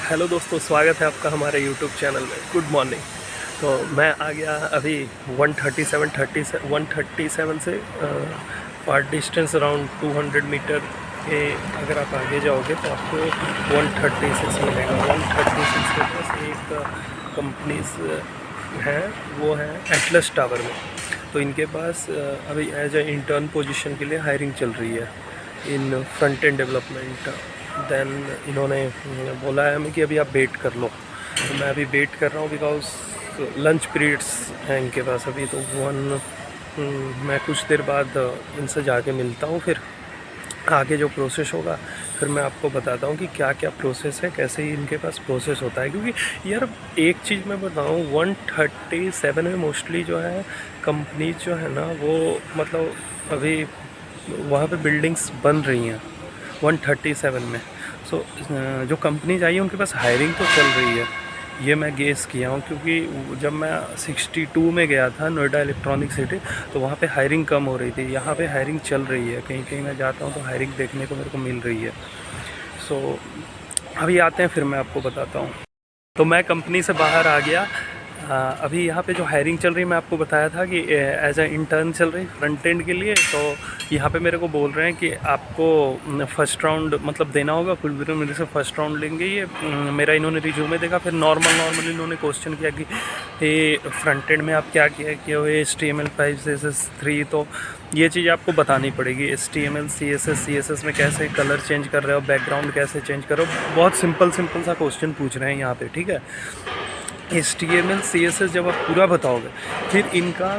Hello दोस्तों, स्वागत है आपका हमारे यूट्यूब चैनल में। Good morning. तो मैं आ गया अभी 137 से फॉर डिस्टेंस अराउंड 200 मीटर के अगर आप आगे जाओगे तो आपको 136 मिलेगा। 136 के पास एक कंपनीज है, वो है एटलस टावर में। तो इनके पास अभी एज ए इंटर्न पोजीशन के लिए हायरिंग चल रही है in front end development. Then इन्होंने बोला है हमें कि अभी आप वेट कर लो। तो मैं अभी वेट कर रहा हूँ बिकॉज लंच पीरियड्स हैं इनके पास अभी। तो मैं कुछ देर बाद इनसे जाके मिलता हूँ, फिर आगे जो प्रोसेस होगा फिर मैं आपको बताता हूँ कि क्या क्या प्रोसेस है, कैसे ही इनके पास प्रोसेस होता है। क्योंकि यार एक चीज़ मैं बताऊँ, 137 में मोस्टली जो है कंपनी जो है ना, वो मतलब अभी वहाँ पे बिल्डिंग्स बन रही हैं 137 में। सो जो कंपनीज आई है उनके पास हायरिंग तो चल रही है, ये मैं गेस किया हूँ। क्योंकि जब मैं 62 में गया था नोएडा इलेक्ट्रॉनिक सिटी, तो वहाँ पे हायरिंग कम हो रही थी। यहाँ पे हायरिंग चल रही है, कहीं कहीं मैं जाता हूँ तो हायरिंग देखने को मेरे को मिल रही है। सो अभी आते हैं, फिर मैं आपको बताता हूँ। तो मैं कंपनी से बाहर आ गया। अभी यहाँ पे जो हायरिंग चल रही है, मैं आपको बताया था कि एज ए इंटर्न चल रही फ्रंट एंड के लिए। तो यहाँ पे मेरे को बोल रहे हैं कि आपको फ़र्स्ट राउंड मतलब देना होगा। कुछ दिनों मेरे से फ़र्स्ट राउंड लेंगे। ये मेरा इन्होंने रिज्यूमे देखा, फिर नॉर्मल इन्होंने क्वेश्चन किया कि ये फ्रंट एंड में आप क्या किया हुए HTML5 CSS3। तो ये चीज़ आपको बतानी पड़ेगी। HTML CSS में कैसे कलर चेंज कर रहे हो, बैकग्राउंड कैसे चेंज कर रहे हो। बहुत सिंपल सा क्वेश्चन पूछ रहे हैं यहाँ पे, ठीक है। HTML CSS जब आप पूरा बताओगे, फिर इनका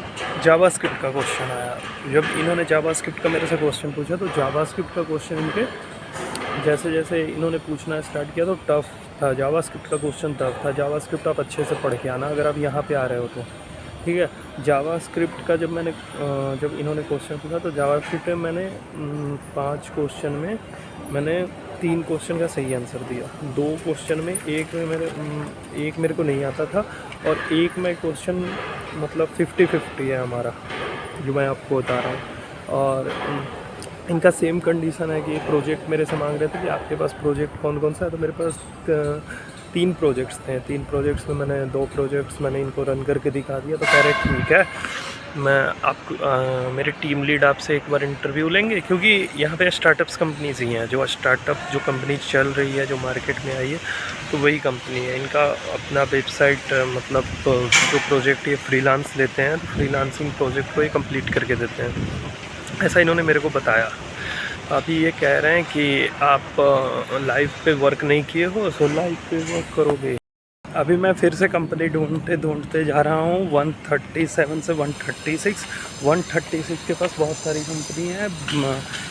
जावास्क्रिप्ट का क्वेश्चन आया। जब इन्होंने जावास्क्रिप्ट का मेरे से क्वेश्चन पूछा, तो जावास्क्रिप्ट का क्वेश्चन इनके जैसे जैसे इन्होंने पूछना स्टार्ट किया तो टफ़ था। जावास्क्रिप्ट का क्वेश्चन टफ़ था। जावास्क्रिप्ट आप अच्छे से पढ़ के आना अगर आप यहाँ पे आ रहे हो तो, ठीक है। जावास्क्रिप्ट का जब इन्होंने क्वेश्चन पूछा, तो जावास्क्रिप्ट में मैंने 5 क्वेश्चन में मैंने 3 क्वेश्चन का सही आंसर दिया। 2 क्वेश्चन में एक मेरे को नहीं आता था, और एक में क्वेश्चन मतलब 50-50 है हमारा, जो मैं आपको बता रहा हूँ। और इनका सेम कंडीशन है कि प्रोजेक्ट मेरे से मांग रहे थे कि आपके पास प्रोजेक्ट कौन कौन सा है। तो मेरे पास 3 प्रोजेक्ट्स थे। 3 प्रोजेक्ट्स में मैंने 2 प्रोजेक्ट्स मैंने इनको रन करके दिखा दिया। तो कह रहे ठीक है, मैं आपको मेरे टीम लीड आपसे एक बार इंटरव्यू लेंगे। क्योंकि यहाँ पे स्टार्टअप्स कंपनीज ही हैं, जो कंपनी चल रही है, जो मार्केट में आई है, तो वही कंपनी है। इनका अपना वेबसाइट मतलब जो प्रोजेक्ट ये फ्रीलांस लेते हैं, तो फ्रीलांसिंग प्रोजेक्ट को ये कंप्लीट करके देते हैं, ऐसा इन्होंने मेरे को बताया। अभी ये कह रहे हैं कि आप लाइव पे वर्क नहीं किए हो, सो लाइव पे वर्क करोगे। अभी मैं फिर से कंपनी ढूंढते जा रहा हूँ 137 से 136। 136 के पास बहुत सारी कंपनी है।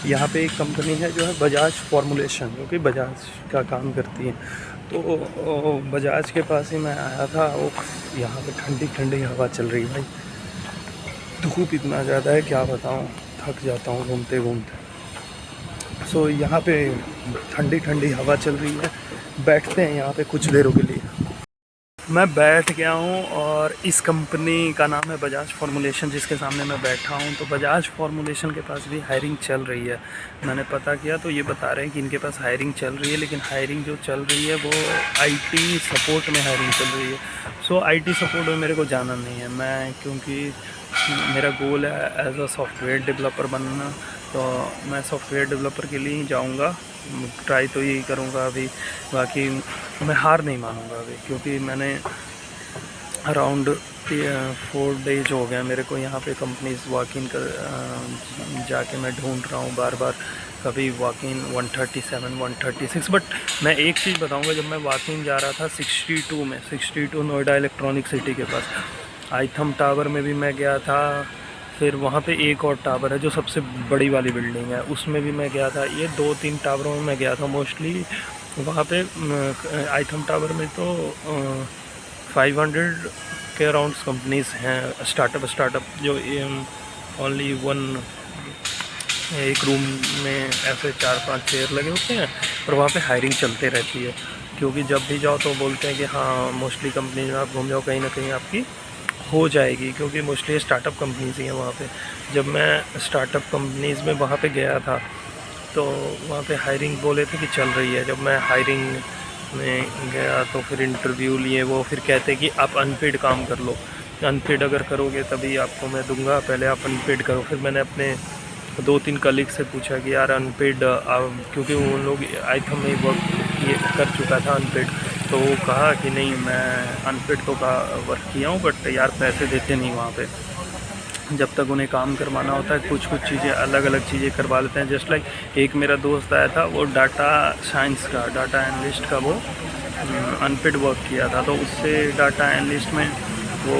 यहाँ पे एक कंपनी है जो है बजाज फॉर्मुलेशन, जो कि बजाज का काम करती है। तो बजाज के पास ही मैं आया था। वो यहाँ पे ठंडी ठंडी हवा चल रही है भाई। धूप इतना ज़्यादा है क्या बताऊँ, थक जाता हूँ घूमते घूमते। सो यहाँ पे ठंडी ठंडी हवा चल रही है, बैठते हैं यहाँ पे कुछ देरों के लिए। मैं बैठ गया हूँ, और इस कंपनी का नाम है बजाज फॉर्मुलेशन, जिसके सामने मैं बैठा हूँ। तो बजाज फॉर्मुलेशन के पास भी हायरिंग चल रही है। मैंने पता किया तो ये बता रहे हैं कि इनके पास हायरिंग चल रही है, लेकिन हायरिंग जो चल रही है वो IT सपोर्ट में हायरिंग चल रही है। सो IT सपोर्ट में मेरे को जाना नहीं है। मैं क्योंकि मेरा गोल है एज अ सॉफ्टवेयर डेवलपर बनना, तो मैं सॉफ्टवेयर डेवलपर के लिए ही जाऊंगा। ट्राई तो यही करूंगा अभी। बाकी मैं हार नहीं मानूंगा अभी, क्योंकि मैंने अराउंड 4 डेज हो गया मेरे को यहाँ पे कंपनीज वॉक इन कर जाके मैं ढूंढ रहा हूँ बार बार। कभी वॉक इन 137 136। बट मैं एक चीज़ बताऊँगा, जब मैं वॉक इन जा रहा था 62 नोएडा इलेक्ट्रॉनिक सिटी के पास, आइथम टावर में भी मैं गया था। फिर वहाँ पे एक और टावर है जो सबसे बड़ी वाली बिल्डिंग है, उसमें भी मैं गया था। ये 2-3 टावरों में मैं गया था मोस्टली। वहाँ पे आइथम टावर में तो 500 के अराउंड्स कंपनीज हैं, स्टार्टअप जो ओनली एक रूम में ऐसे 4-5 चेयर लगे होते हैं, और वहाँ पे हायरिंग चलते रहती है। क्योंकि जब भी जाओ तो बोलते हैं कि हाँ मोस्टली कंपनी में आप घूम जाओ, कहीं ना कहीं आपकी हो जाएगी। क्योंकि मोस्टली स्टार्टअप कंपनीज ही हैं वहाँ पे। जब मैं स्टार्टअप कंपनीज़ में वहाँ पे गया था, तो वहाँ पे हायरिंग बोले थे कि चल रही है। जब मैं हायरिंग मैं गया तो फिर इंटरव्यू लिए, वो फिर कहते कि आप अनपेड काम कर लो, अनपेड अगर करोगे तभी आपको मैं दूंगा, पहले आप अनपेड करो। फिर मैंने अपने 2-3 कलीग से पूछा कि यार अनपेड, क्योंकि उन लोग आइथम में वर्क ये कर चुका था अनपेड, तो वो कहा कि नहीं मैं अनपेड तो का वर्क किया हूँ, बट यार पैसे देते नहीं वहाँ पे, जब तक उन्हें काम करवाना होता है कुछ कुछ चीज़ें अलग अलग चीज़ें करवा लेते हैं। जस्ट लाइक एक मेरा दोस्त आया था, वो डाटा साइंस का, डाटा एनालिस्ट का वो अनपेड वर्क किया था, तो उससे डाटा एनालिस्ट में वो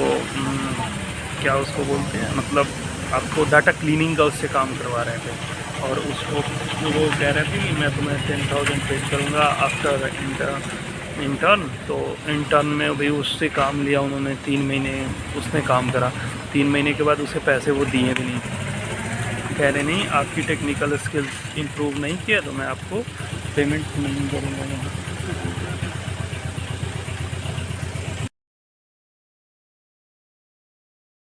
क्या उसको बोलते हैं, मतलब आपको डाटा क्लीनिंग का उससे काम करवा रहे थे, और उसको वो कह रहे थे कि मैं तुम्हें 10,000 पेड करूँगा आफ्टर इंटर्न। तो इंटर्न में भी उससे काम लिया उन्होंने, 3 महीने उसने काम करा, 3 महीने के बाद उसे पैसे वो दिए भी नहीं, कह रहे नहीं आपकी टेक्निकल स्किल्स इम्प्रूव नहीं किया तो मैं आपको पेमेंट नहीं करूँगा।